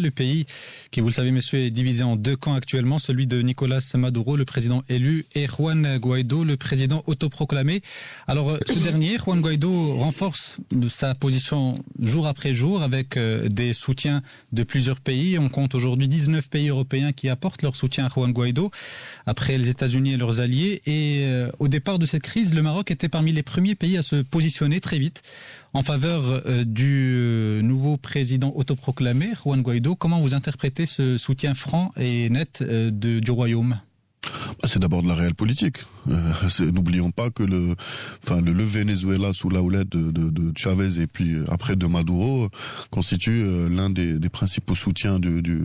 Le pays qui, vous le savez, messieurs, est divisé en deux camps actuellement, celui de Nicolás Maduro, le président élu, et Juan Guaidó, le président autoproclamé. Alors, ce dernier, Juan Guaidó, renforce sa position jour après jour avec des soutiens de plusieurs pays. On compte aujourd'hui 19 pays européens qui apportent leur soutien à Juan Guaidó, après les États-Unis et leurs alliés. Et au départ de cette crise, le Maroc était parmi les premiers pays à se positionner très vite en faveur du nouveau président autoproclamé, Juan Guaidó. Comment vous interprétez ce soutien franc et net du Royaume ? C'est d'abord de la réelle politique. N'oublions pas que le Venezuela sous la houlette de Chavez et puis après de Maduro constitue l'un des principaux soutiens du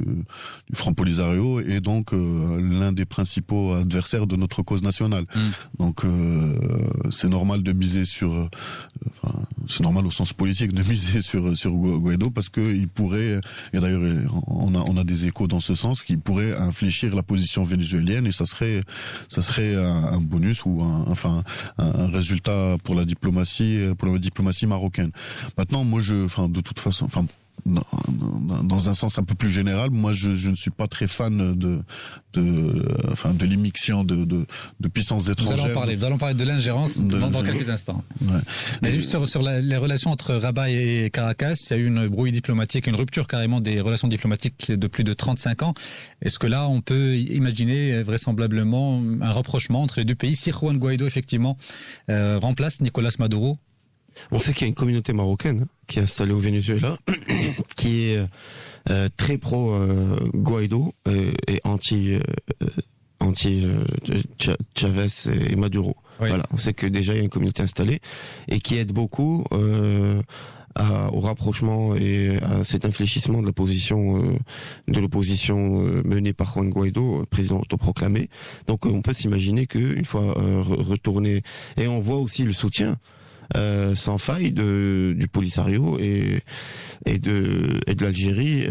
Front Polisario et donc l'un des principaux adversaires de notre cause nationale. Donc c'est normal de miser sur, c'est normal au sens politique de miser sur Guaidó parce que il pourrait, et d'ailleurs on a des échos dans ce sens, qu'il pourrait infléchir la position vénézuélienne et ça serait un bonus ou un résultat pour la diplomatie marocaine. Maintenant, moi de toute façon, dans un sens un peu plus général, moi je ne suis pas très fan de l'immixtion de puissances étrangères. Vous allons parler de l'ingérence dans quelques instants. Ouais. Mais juste sur les relations entre Rabat et Caracas, il y a eu une brouille diplomatique, une rupture carrément des relations diplomatiques de plus de 35 ans. Est-ce que là on peut imaginer vraisemblablement un rapprochement entre les deux pays si Juan Guaidó effectivement remplace Nicolás Maduro? On sait qu'il y a une communauté marocaine qui est installée au Venezuela, qui est très pro Guaidó et anti Chavez et Maduro. Oui. Voilà, on sait que déjà il y a une communauté installée et qui aide beaucoup au rapprochement et à cet infléchissement de l'opposition menée par Juan Guaidó, président autoproclamé. Donc on peut s'imaginer qu'une fois retourné, et on voit aussi le soutien sans faille du Polisario et de l'Algérie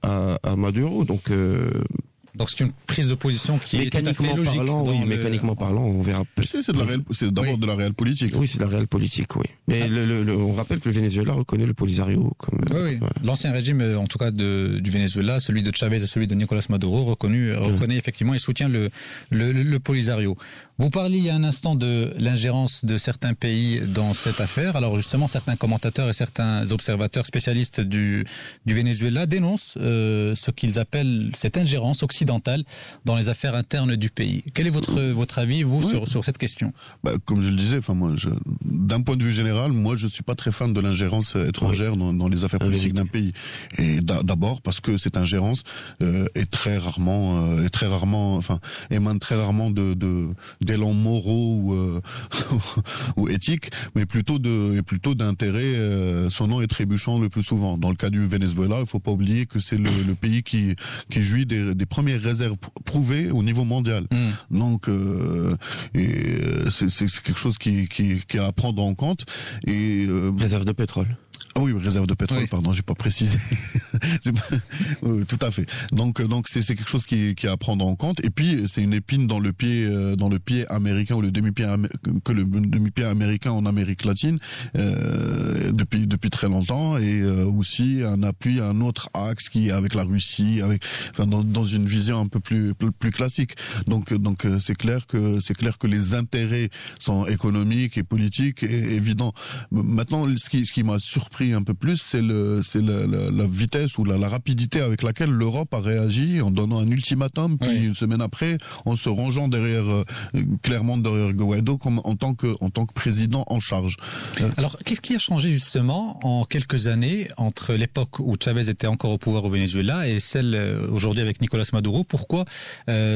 à Maduro. Donc c'est une prise de position qui est tout à fait logique. Mécaniquement parlant, on verra. C'est d'abord de la réelle politique. Oui, c'est de la réelle politique, oui. Mais on rappelle que le Venezuela reconnaît le Polisario comme. Oui. Voilà. L'ancien régime, en tout cas du Venezuela, celui de Chavez et celui de Nicolás Maduro, reconnaît effectivement et soutient le Polisario. Vous parliez il y a un instant de l'ingérence de certains pays dans cette affaire. Alors justement, certains commentateurs et certains observateurs spécialistes du Venezuela dénoncent ce qu'ils appellent cette ingérence occidentale dans les affaires internes du pays. Quel est votre avis, vous, sur cette question ? Comme je le disais, d'un point de vue général, moi, je suis pas très fan de l'ingérence étrangère dans les affaires politiques d'un pays. Et d'abord parce que cette ingérence émane très rarement d'élan moraux ou éthiques, mais plutôt d'intérêts sonnants et trébuchants le plus souvent. Dans le cas du Venezuela, il faut pas oublier que c'est le pays qui jouit des premières réserves prouvées au niveau mondial. Donc c'est quelque chose qui est à prendre en compte. Et réserve de pétrole. Ah oui, réserve de pétrole, oui. Pardon, j'ai pas précisé. Tout à fait. Donc c'est quelque chose qui est à prendre en compte. Et puis c'est une épine dans le pied américain ou le demi-pied américain en Amérique latine depuis très longtemps et aussi un appui à un autre axe qui est avec la Russie, dans une vision un peu plus classique. Donc c'est clair que les intérêts sont économiques et politiques et évidents. Maintenant, ce qui m'a surpris un peu plus, c'est la vitesse ou la rapidité avec laquelle l'Europe a réagi en donnant un ultimatum, puis une semaine après, en se rangeant clairement derrière Guaidó en tant que président en charge. Alors, qu'est-ce qui a changé justement en quelques années entre l'époque où Chavez était encore au pouvoir au Venezuela et celle aujourd'hui avec Nicolás Maduro? Pourquoi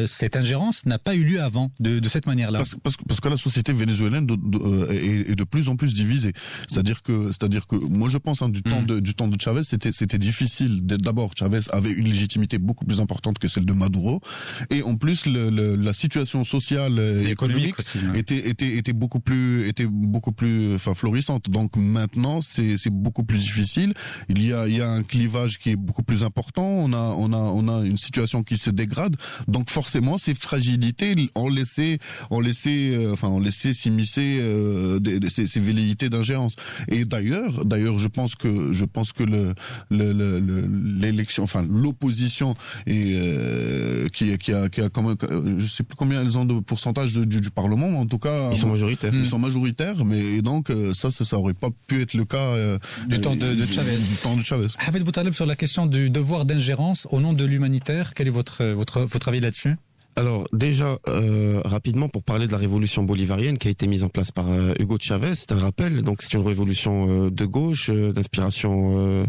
cette ingérence n'a pas eu lieu avant de cette manière-là? Parce que la société vénézuélienne est de plus en plus divisée. C'est-à-dire que moi je pense du temps de Chavez, c'était difficile. D'abord, Chavez avait une légitimité beaucoup plus importante que celle de Maduro, et en plus la situation sociale et économique aussi, était beaucoup plus florissante. Donc maintenant, c'est beaucoup plus difficile. Il y a un clivage qui est beaucoup plus important. On a une situation qui se dégrade. Donc forcément, ces fragilités ont laissé s'immiscer ces velléités d'ingérence. Et d'ailleurs, je pense que l'élection, enfin l'opposition et qui a quand même, je sais plus combien elles ont de pourcentage du Parlement, mais en tout cas ils sont majoritaires. Ils sont majoritaires, mais donc ça aurait pas pu être le cas du temps de Chavez. Du temps de Chavez. Hafez Boutaleb, sur la question du devoir d'ingérence au nom de l'humanitaire, quel est votre avis là-dessus? Alors déjà, rapidement, pour parler de la révolution bolivarienne qui a été mise en place par Hugo Chavez, c'est un rappel, donc c'est une révolution de gauche, d'inspiration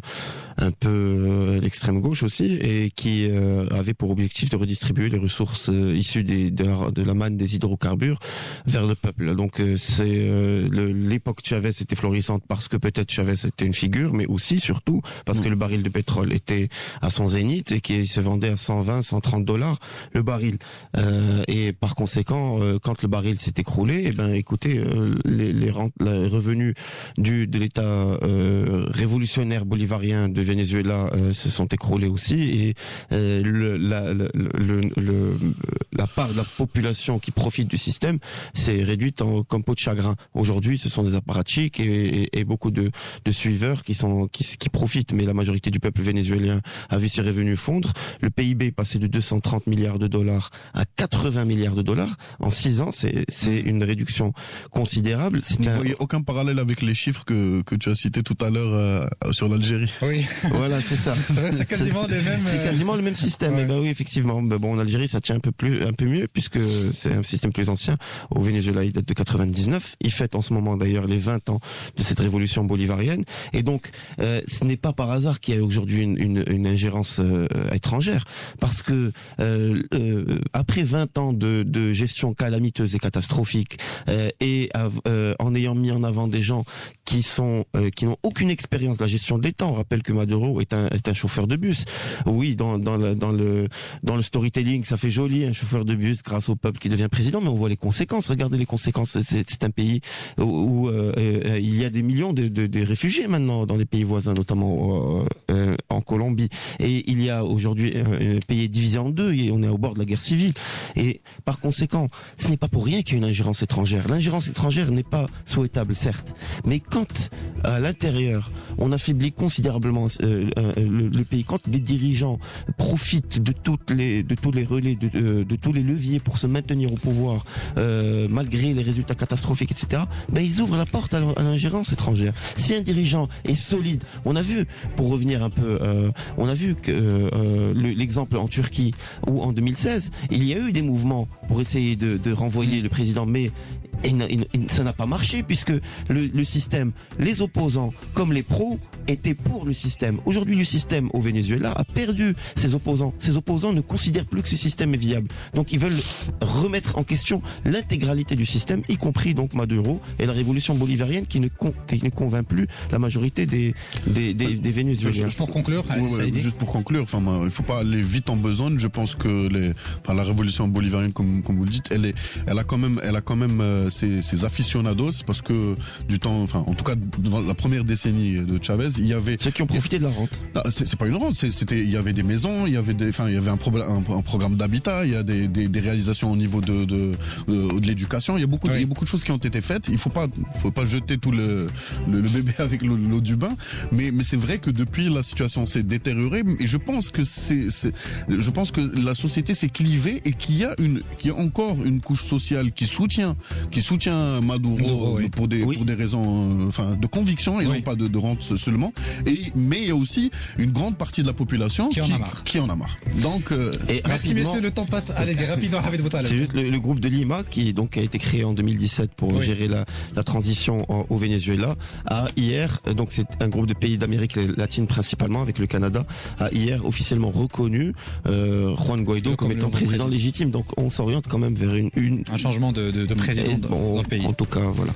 un peu l'extrême gauche aussi, et qui avait pour objectif de redistribuer les ressources issues de la manne des hydrocarbures vers le peuple. Donc l'époque Chavez était florissante parce que peut-être Chavez était une figure, mais aussi, surtout, parce que le baril de pétrole était à son zénith et qu'il se vendait à 120, 130 $, le baril. Et par conséquent, quand le baril s'est écroulé, écoutez, les revenus de l'État révolutionnaire bolivarien de Venezuela se sont écroulés aussi, et la part de la population qui profite du système s'est réduite comme peau de chagrin. Aujourd'hui, ce sont des apparatchiks et beaucoup de suiveurs qui profitent, mais la majorité du peuple vénézuélien a vu ses revenus fondre. Le PIB est passé de 230 milliards de dollars à 80 milliards de dollars en 6 ans. C'est une réduction considérable. Vous ne voyez aucun parallèle avec les chiffres que tu as cités tout à l'heure sur l'Algérie? Oui. Voilà, c'est ça. C'est quasiment les mêmes. C'est quasiment le même système. Ouais. Et oui, effectivement. Bon, en Algérie, ça tient un peu mieux puisque c'est un système plus ancien. Au Venezuela, il date de 99. Il fête en ce moment d'ailleurs les 20 ans de cette révolution bolivarienne. Et donc, ce n'est pas par hasard qu'il y a aujourd'hui une ingérence étrangère, parce que après 20 ans de gestion calamiteuse et catastrophique, et en ayant mis en avant des gens qui n'ont aucune expérience de la gestion de l'État. On rappelle que Maduro est un chauffeur de bus. Oui, dans le storytelling, ça fait joli, un chauffeur de bus grâce au peuple qui devient président, mais on voit les conséquences. Regardez les conséquences. C'est un pays où il y a des millions de réfugiés maintenant dans les pays voisins, notamment en Colombie. Et il y a aujourd'hui un pays divisé en deux, et on est au bord de la guerre civile. Et par conséquent, ce n'est pas pour rien qu'il y a une ingérence étrangère. L'ingérence étrangère n'est pas souhaitable, certes, mais quand à l'intérieur on affaiblit considérablement le pays, quand des dirigeants profitent de tous les relais, de tous les leviers pour se maintenir au pouvoir, malgré les résultats catastrophiques, etc., ils ouvrent la porte à l'ingérence étrangère. Si un dirigeant est solide, on a vu, pour revenir un peu, on a vu que l'exemple en Turquie, où en 2016, il y a eu des mouvements pour essayer de renvoyer le président, mais ça n'a pas marché, puisque le système, les opposants comme les pros étaient pour le système. Aujourd'hui, le système au Venezuela a perdu ses opposants. Ses opposants ne considèrent plus que ce système est viable. Donc ils veulent remettre en question l'intégralité du système, y compris donc Maduro et la révolution bolivarienne qui ne convainc plus la majorité des Vénézuéliens. Juste pour conclure, il faut pas aller vite en besogne. Je pense que la révolution bolivarienne, comme vous le dites, elle a quand même ses aficionados, parce que en tout cas dans la première décennie de Chavez, il y avait ceux qui ont profité de la rente. C'est pas une rente, il y avait des maisons, il y avait un programme d'habitat, il y a des réalisations au niveau de l'éducation. Il y a beaucoup de choses qui ont été faites. Il faut pas jeter tout le bébé avec l'eau du bain, mais c'est vrai que depuis la situation s'est détériorée, et je pense que la société s'est clivée, et qu'il y a encore une couche sociale qui soutient Maduro, pour des raisons de conviction, et non pas de rente seulement, mais il y a aussi une grande partie de la population qui en a marre. Donc merci messieurs, le temps passe. Allez-y, rapidement. C'est juste le groupe de Lima qui a été créé en 2017 pour gérer la transition au Venezuela, a hier, donc c'est un groupe de pays d'Amérique latine principalement avec le Canada, a hier officiellement reconnu Juan Guaido comme étant président légitime. Donc on s'oriente quand même vers un changement de président dans le pays. En tout cas, voilà.